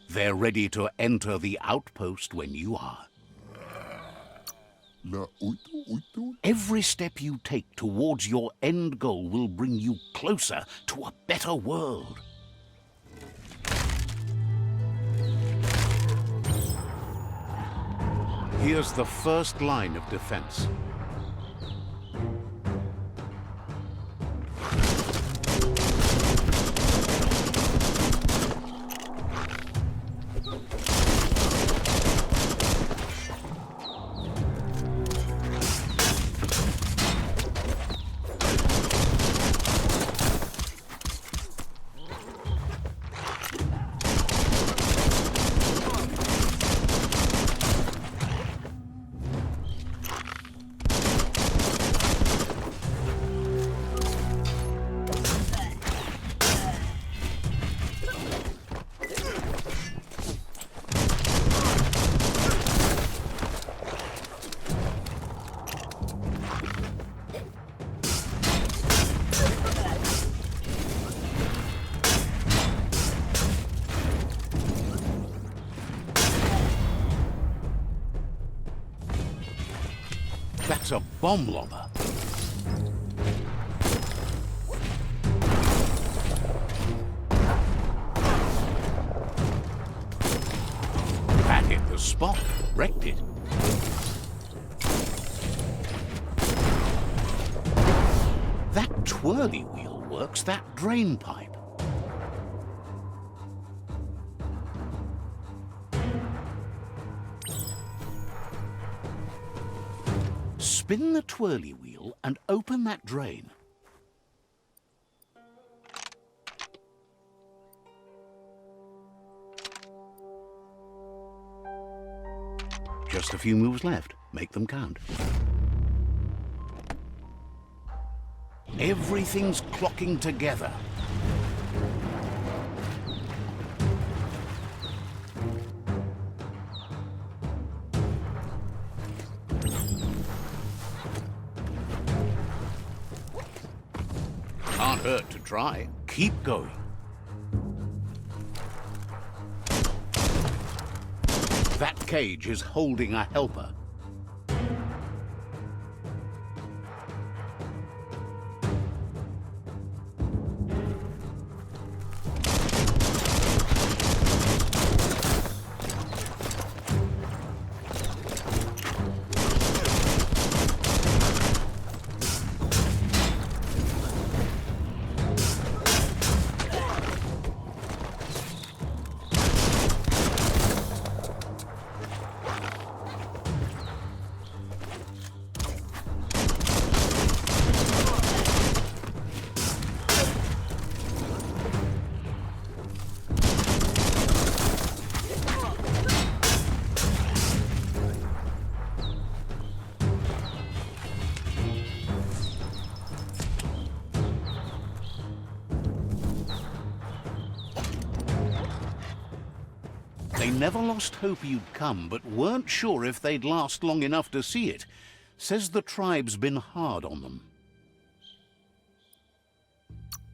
They're ready to enter the outpost when you are. Every step you take towards your end goal will bring you closer to a better world. Here's the first line of defense. That's a bomb lobber. That hit the spot, wrecked it. That twirly wheel works that drain pipe. Spin the twirly wheel and open that drain. Just a few moves left. Make them count. Everything's clocking together. Can't hurt to try. Keep going. That cage is holding a helper. They never lost hope you'd come, but weren't sure if they'd last long enough to see it. Says the tribe's been hard on them.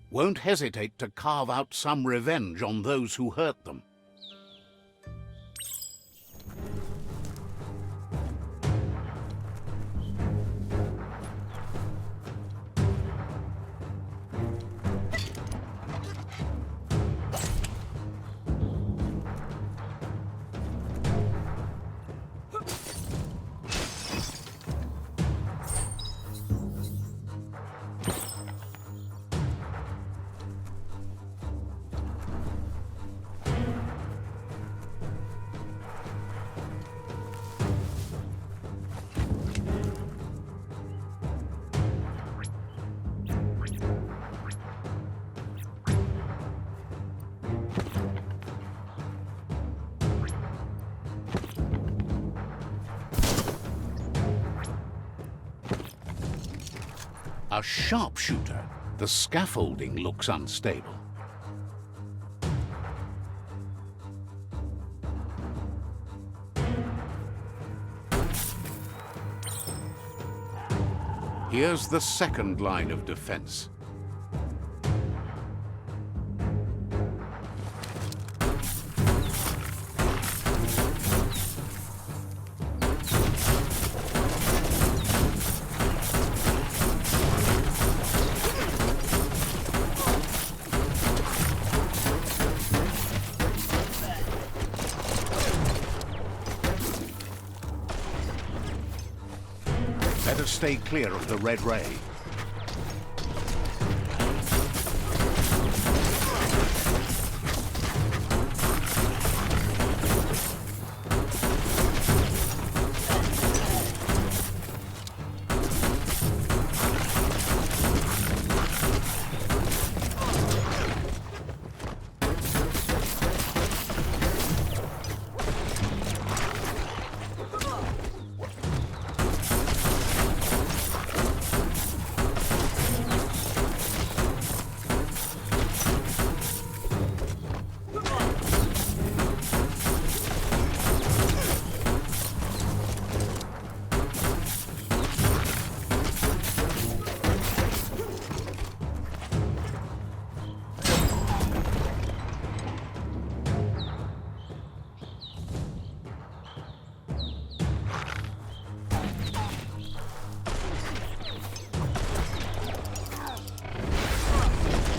Won't hesitate to carve out some revenge on those who hurt them. A sharpshooter. The scaffolding looks unstable. Here's the second line of defense. Stay clear of the red ray.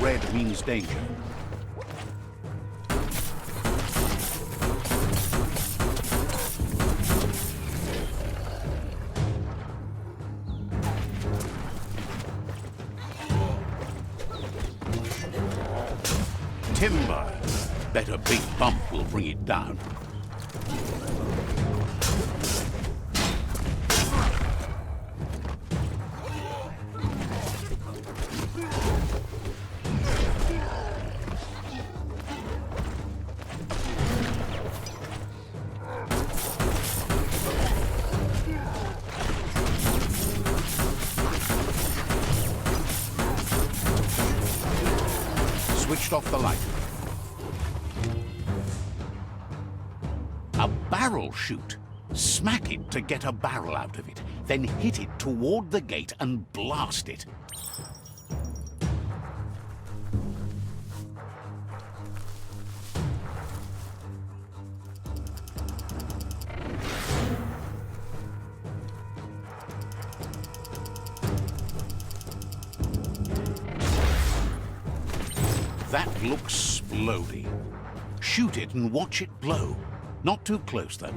Red means danger. Timber. Bet a big bump will bring it down. Switched off the light. A barrel shoot. Smack it to get a barrel out of it, then hit it toward the gate and blast it. That looks splody. Shoot it and watch it blow. Not too close, though.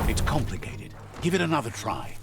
It's complicated. Give it another try.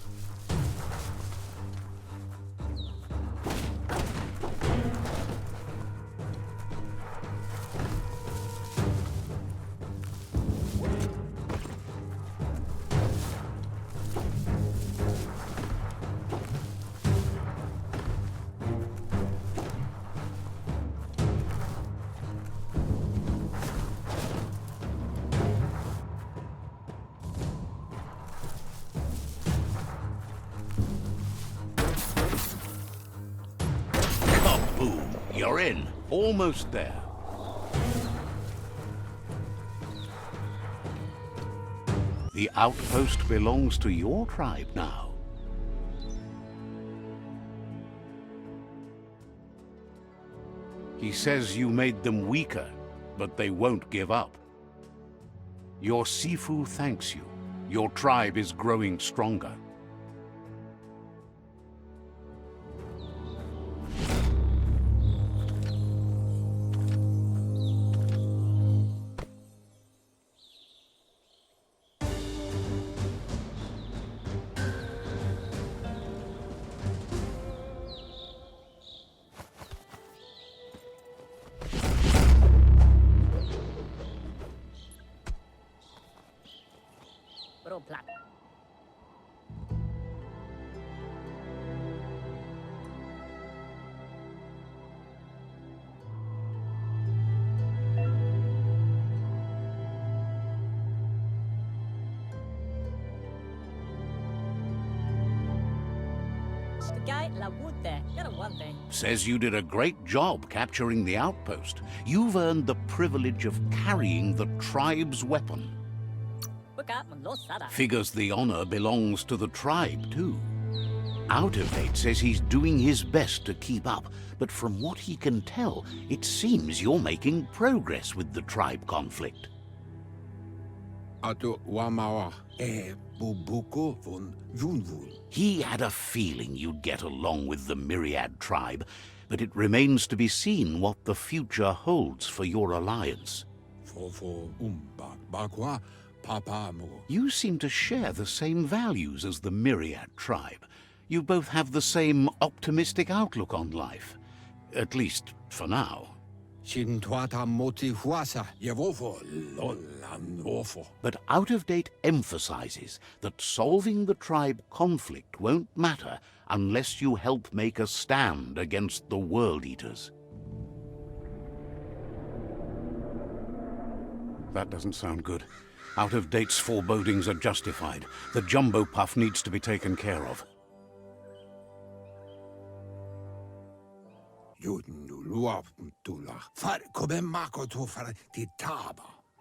Boom, you're in. Almost there. The outpost belongs to your tribe now. He says you made them weaker, but they won't give up. Your Sifu thanks you. Your tribe is growing stronger. Says you did a great job capturing the outpost. You've earned the privilege of carrying the tribe's weapon. Figures the honor belongs to the tribe, too. Outerdate says he's doing his best to keep up, but from what he can tell, it seems you're making progress with the tribe conflict. He had a feeling you'd get along with the Myriad tribe, but it remains to be seen what the future holds for your alliance. You seem to share the same values as the Myriad tribe. You both have the same optimistic outlook on life. At least, for now. But Out of Date emphasizes that solving the tribe conflict won't matter unless you help make a stand against the World Eaters. That doesn't sound good. Out of Date's forebodings are justified. The Jumbo Puff needs to be taken care of.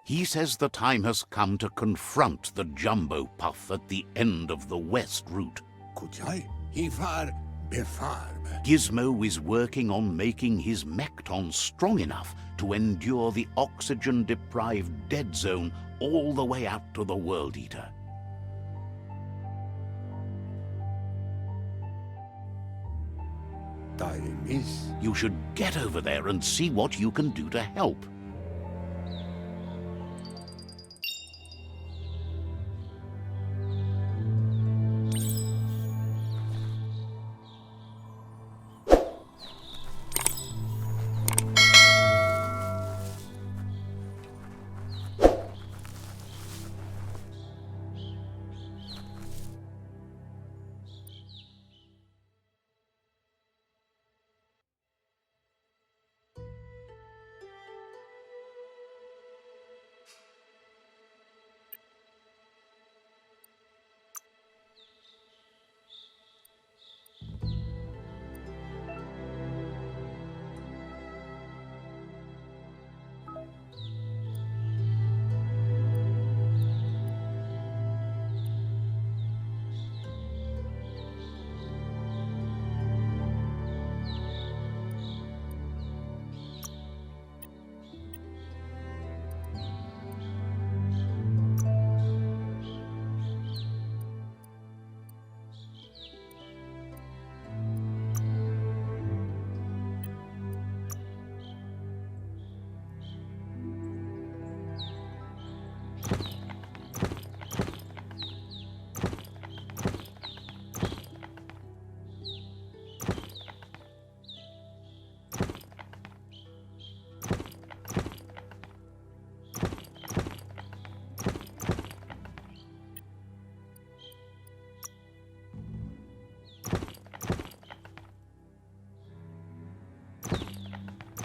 He says the time has come to confront the Jumbo Puff at the end of the West Route. Gizmo is working on making his Mekton strong enough to endure the oxygen-deprived dead zone all the way out to the World Eater. You should get over there and see what you can do to help.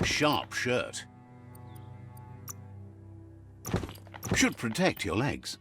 Sharp shirt. Should protect your legs.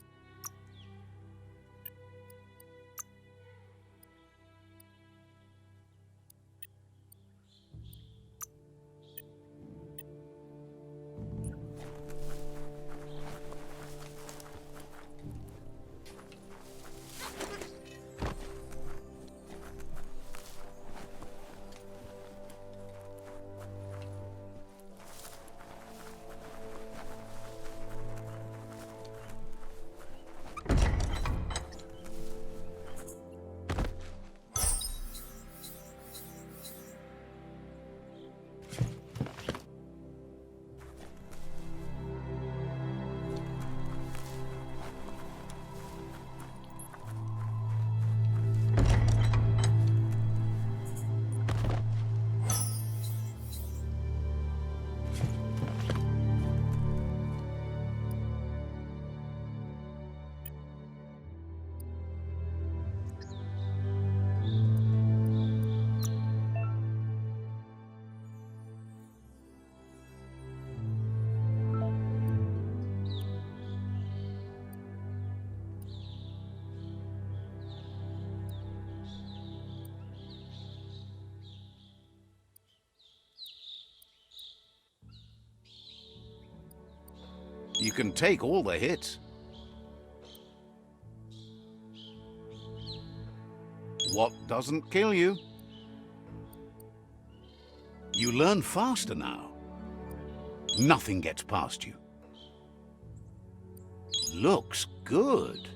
You can take all the hits. What doesn't kill you? You learn faster now. Nothing gets past you. Looks good.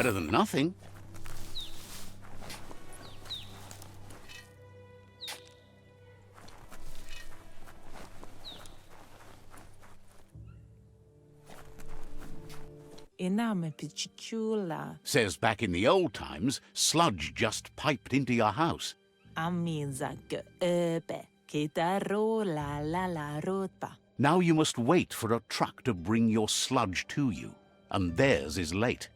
Better than nothing. Says back in the old times, sludge just piped into your house. Now you must wait for a truck to bring your sludge to you, and theirs is late.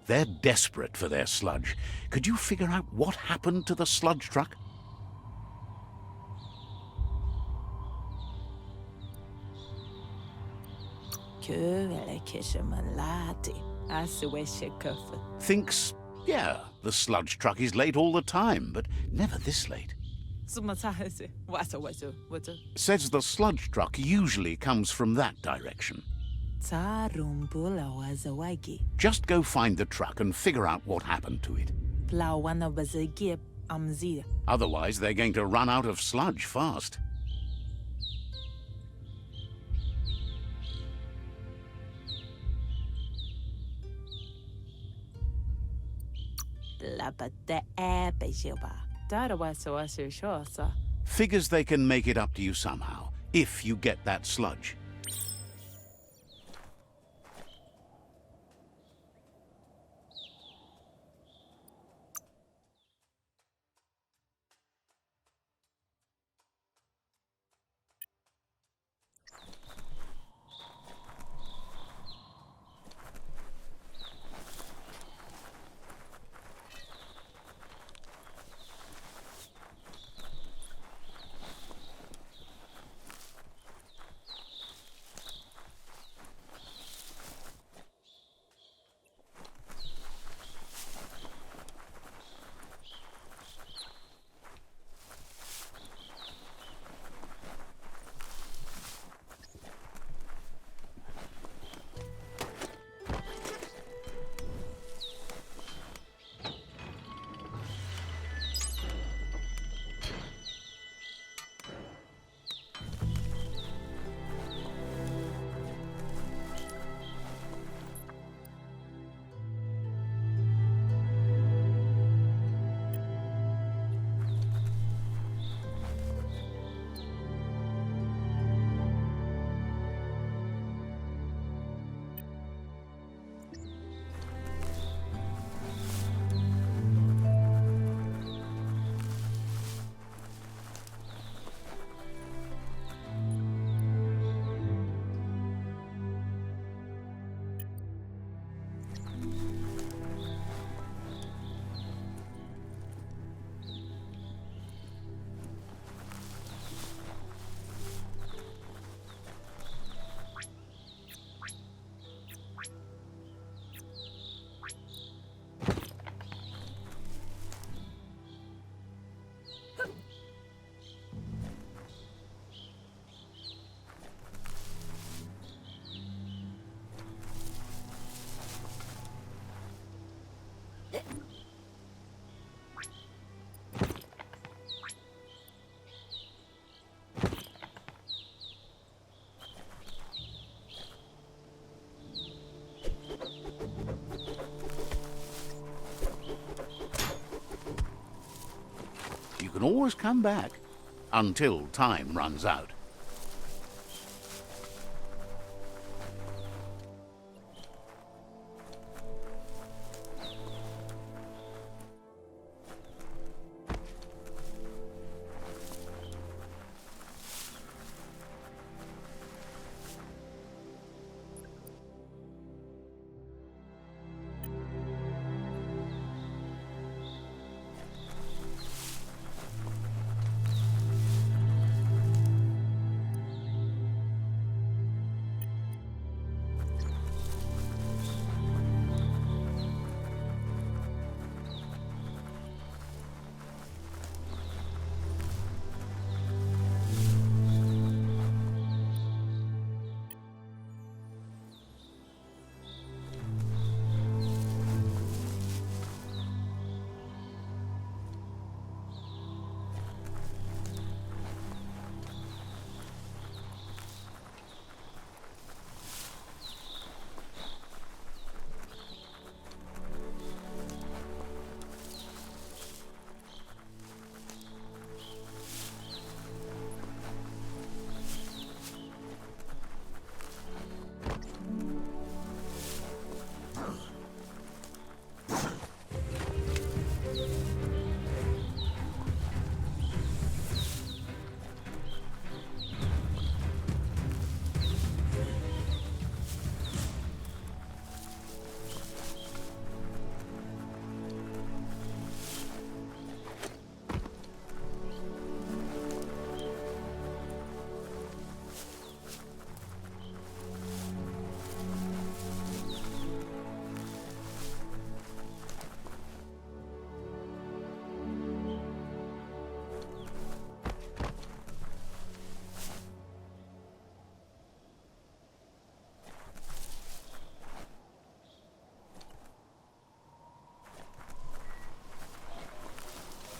They're desperate for their sludge. Could you figure out what happened to the sludge truck? Thinks, yeah, the sludge truck is late all the time, but never this late. Says the sludge truck usually comes from that direction. Just go find the truck and figure out what happened to it. Otherwise, they're going to run out of sludge fast. Figures they can make it up to you somehow, if you get that sludge. You can always come back, until time runs out.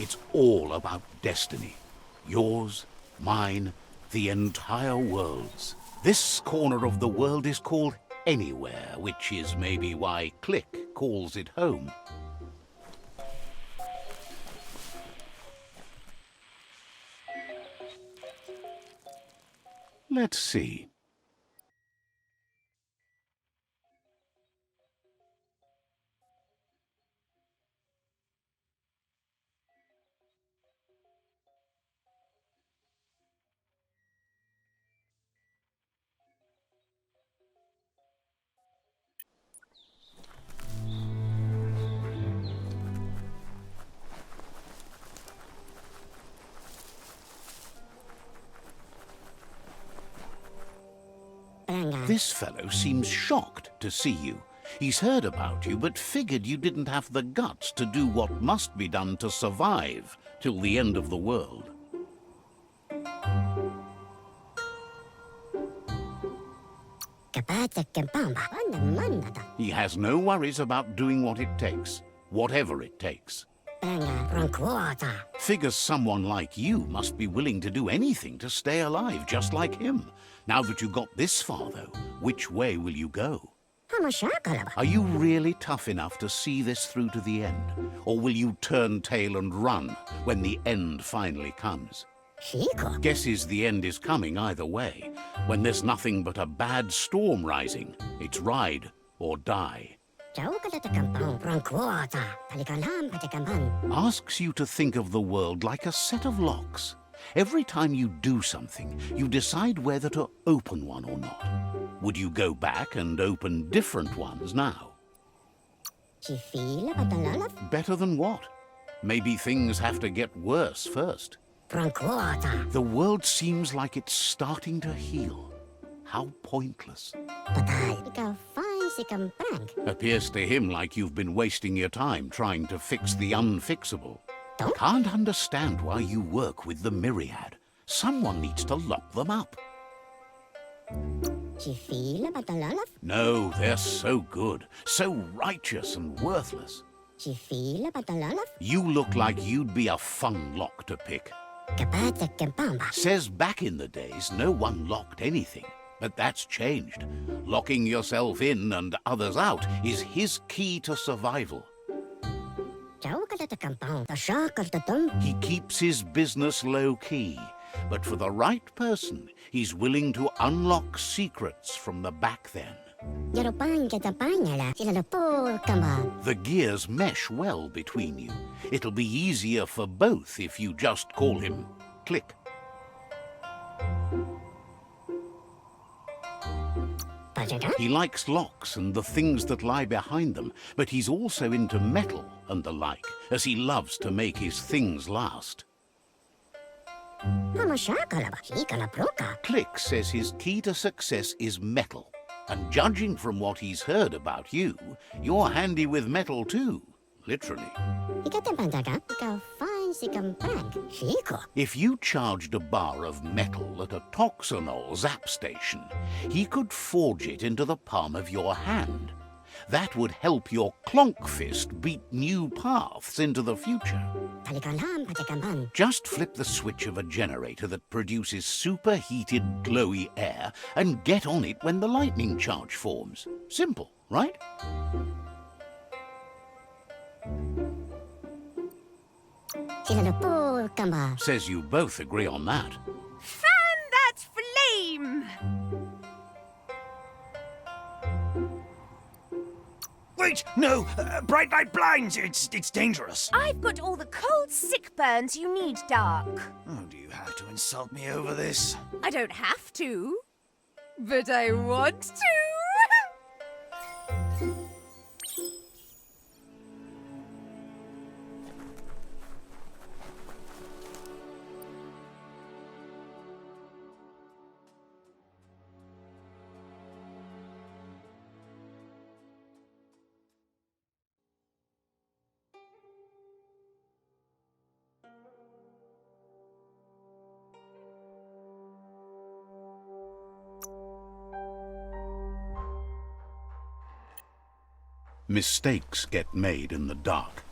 It's all about destiny. Yours, mine, the entire world's. This corner of the world is called Anywhere, which is maybe why Click calls it home. Let's see. This fellow seems shocked to see you. He's heard about you, but figured you didn't have the guts to do what must be done to survive till the end of the world. He has no worries about doing what it takes, whatever it takes. Figures someone like you must be willing to do anything to stay alive, just like him. Now that you got this far, though, which way will you go? Are you really tough enough to see this through to the end? Or will you turn tail and run when the end finally comes? Guesses the end is coming either way. When there's nothing but a bad storm rising, it's ride or die. Asks you to think of the world like a set of locks. Every time you do something, you decide whether to open one or not. Would you go back and open different ones now? Better than what? Maybe things have to get worse first. The world seems like it's starting to heal. How pointless. Appears to him like you've been wasting your time trying to fix the unfixable. Can't understand why you work with the Myriad. Someone needs to lock them up. No, they're so good, so righteous and worthless. You look like you'd be a fun lock to pick. Says back in the days no one locked anything, but that's changed. Locking yourself in and others out is his key to survival. He keeps his business low-key, but for the right person, he's willing to unlock secrets from the back then. The gears mesh well between you. It'll be easier for both if you just call him Click. He likes locks and the things that lie behind them, but he's also into metal and the like, as he loves to make his things last. Click says his key to success is metal, and judging from what he's heard about you, you're handy with metal too, literally. If you charged a bar of metal at a Toxanol zap station, he could forge it into the palm of your hand. That would help your clonk fist beat new paths into the future. Just flip the switch of a generator that produces superheated, glowy air and get on it when the lightning charge forms. Simple, right? Says you both agree on that. Fan that flame! Wait, no! Bright light blinds! It's dangerous. I've got all the cold sick burns you need, Dark. Oh, do you have to insult me over this? I don't have to, but I want to. Mistakes get made in the dark.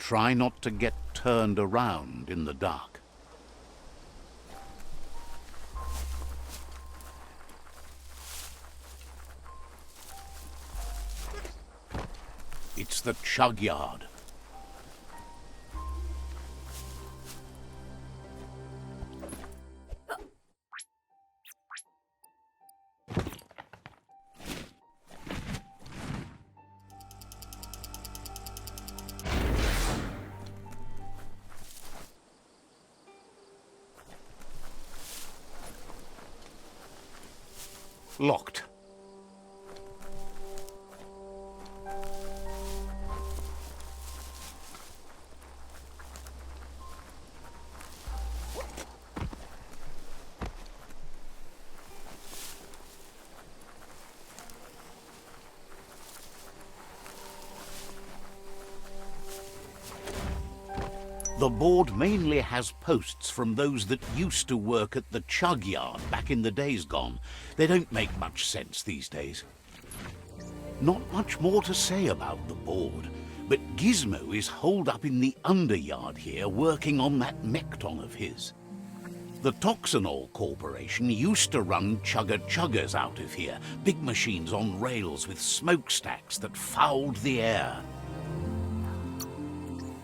try not to get turned around in the dark. It's the chug yard. Locked. The board mainly has posts from those that used to work at the chug yard back in the days gone. They don't make much sense these days. Not much more to say about the board, but Gizmo is holed up in the underyard here working on that Mekton of his. The Toxanol Corporation used to run chugger-chuggers out of here, big machines on rails with smokestacks that fouled the air.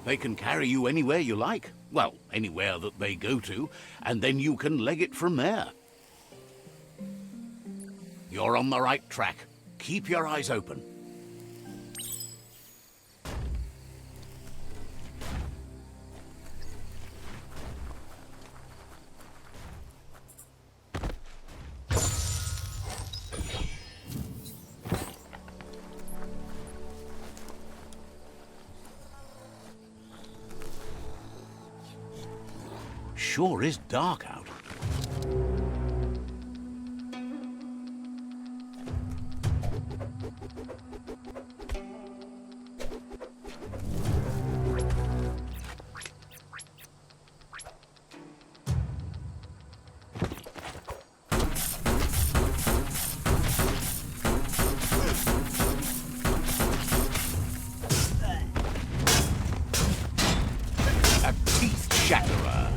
They can carry you anywhere you like. Well, anywhere that they go to, and then you can leg it from there. You're on the right track. Keep your eyes open. Sure is dark out. A teeth shatterer.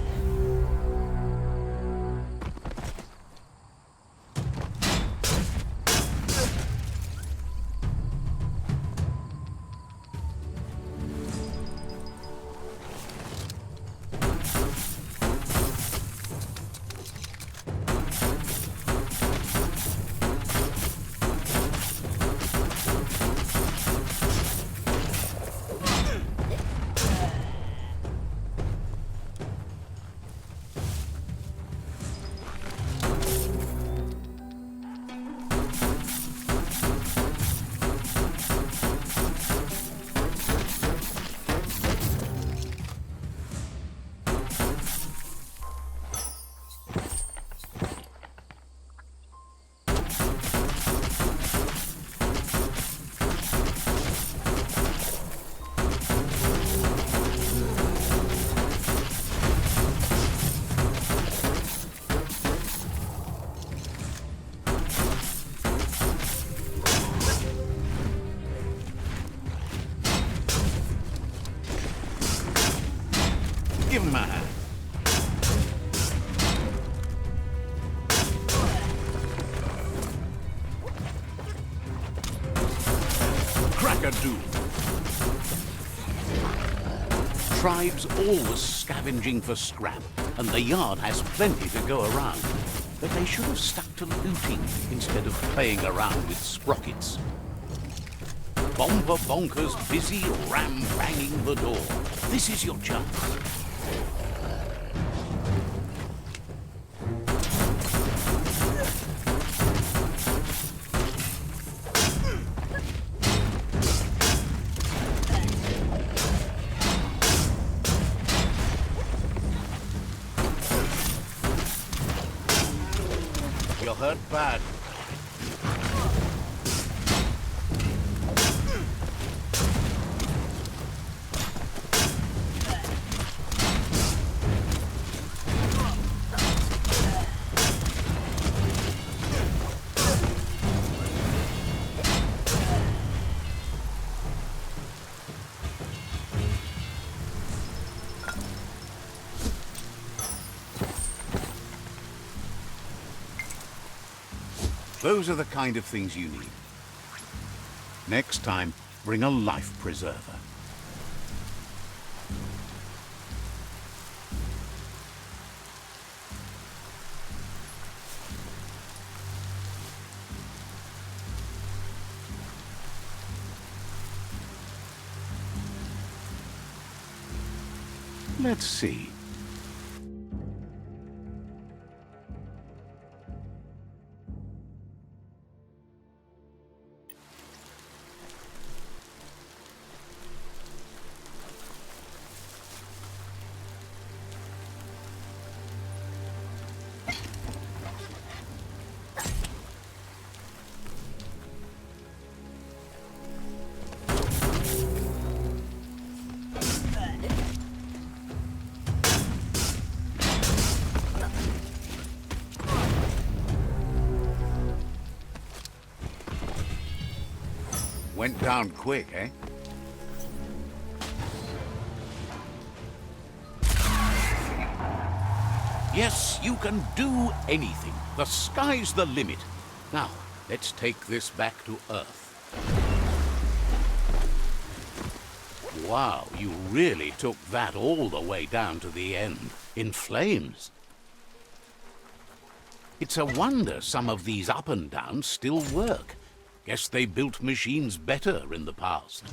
Give him a hand. Crack-a-doodle. Tribes always scavenging for scrap, and the yard has plenty to go around. But they should have stuck to looting instead of playing around with sprockets. Bomber Bonkers busy ram-banging the door. This is your chance. You're hurt bad. Those are the kind of things you need. Next time, bring a life preserver. Let's see. Went down quick, eh? Yes, you can do anything. The sky's the limit. Now, let's take this back to Earth. Wow, you really took that all the way down to the end, in flames. It's a wonder some of these up and downs still work. Guess they built machines better in the past.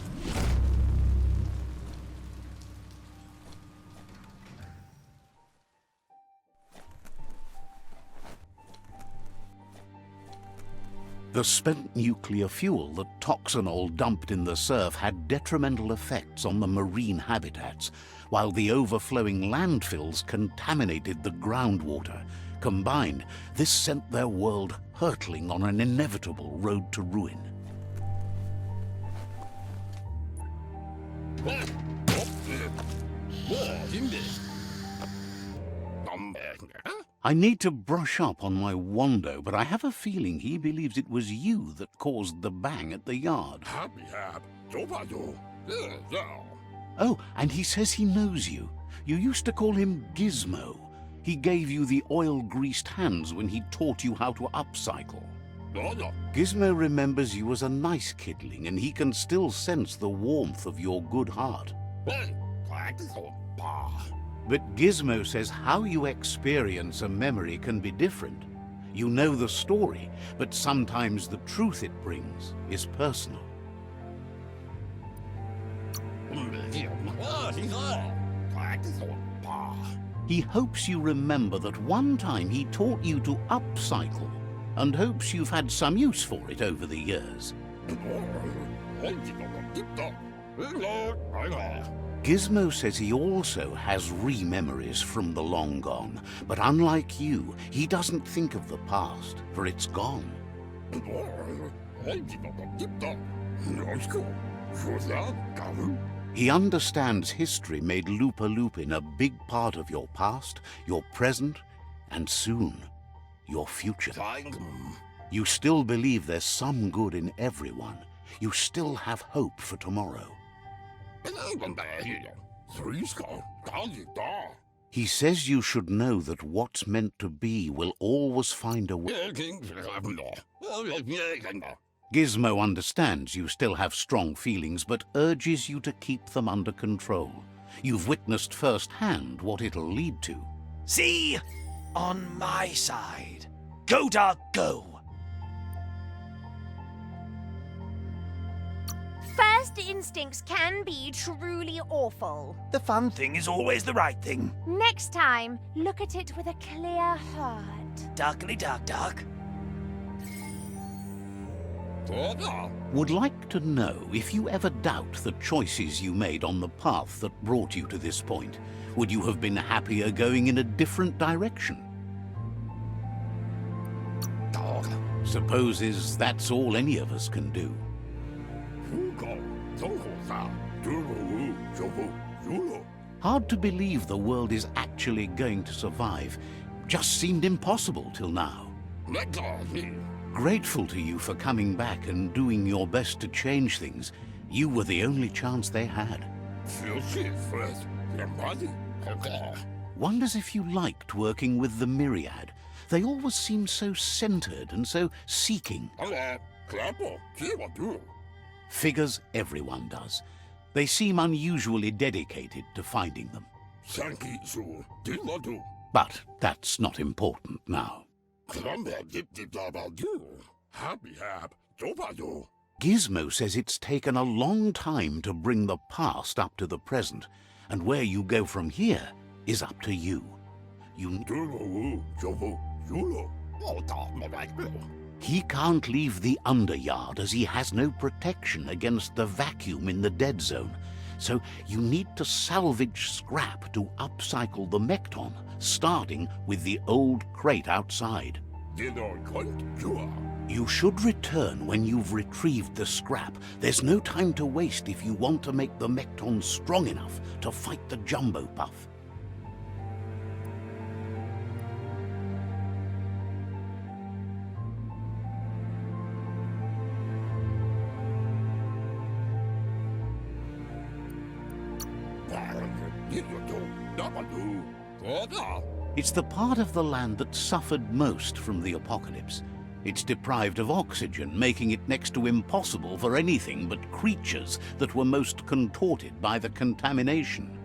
The spent nuclear fuel that Toxanol dumped in the surf had detrimental effects on the marine habitats, while the overflowing landfills contaminated the groundwater. Combined, this sent their world hurtling on an inevitable road to ruin. I need to brush up on my Wando, but I have a feeling he believes it was you that caused the bang at the yard. Oh, and he says he knows you. You used to call him Gizmo. He gave you the oil-greased hands when he taught you how to upcycle. Gizmo remembers you as a nice kidling, and he can still sense the warmth of your good heart. But Gizmo says how you experience a memory can be different. You know the story, but sometimes the truth it brings is personal. He hopes you remember that one time he taught you to upcycle, and hopes you've had some use for it over the years. Gizmo says he also has re-memories from the long gone, but unlike you, he doesn't think of the past, for it's gone. He understands history made Lupa Lupin a big part of your past, your present, and soon, your future. You still believe there's some good in everyone. You still have hope for tomorrow. He says you should know that what's meant to be will always find a way. Gizmo understands you still have strong feelings, but urges you to keep them under control. You've witnessed firsthand what it'll lead to. See? On my side. Go, dog, go! First instincts can be truly awful. The fun thing is always the right thing. Next time, look at it with a clear heart. Duckly duck duck. Would like to know if you ever doubt the choices you made on the path that brought you to this point. Would you have been happier going in a different direction? Supposes that's all any of us can do. Hard to believe the world is actually going to survive. Just seemed impossible till now. Grateful to you for coming back and doing your best to change things. You were the only chance they had. Wonders if you liked working with the Myriad. They always seem so centered and so seeking. Figures everyone does. They seem unusually dedicated to finding them. But that's not important now. Gizmo says it's taken a long time to bring the past up to the present, and where you go from here is up to you. He can't leave the underyard as he has no protection against the vacuum in the dead zone, so you need to salvage scrap to upcycle the Mekton, starting with the old crate outside. You should return when you've retrieved the scrap. There's no time to waste if you want to make the Mekton strong enough to fight the Jumbo Puff. It's the part of the land that suffered most from the apocalypse. It's deprived of oxygen, making it next to impossible for anything but creatures that were most contorted by the contamination.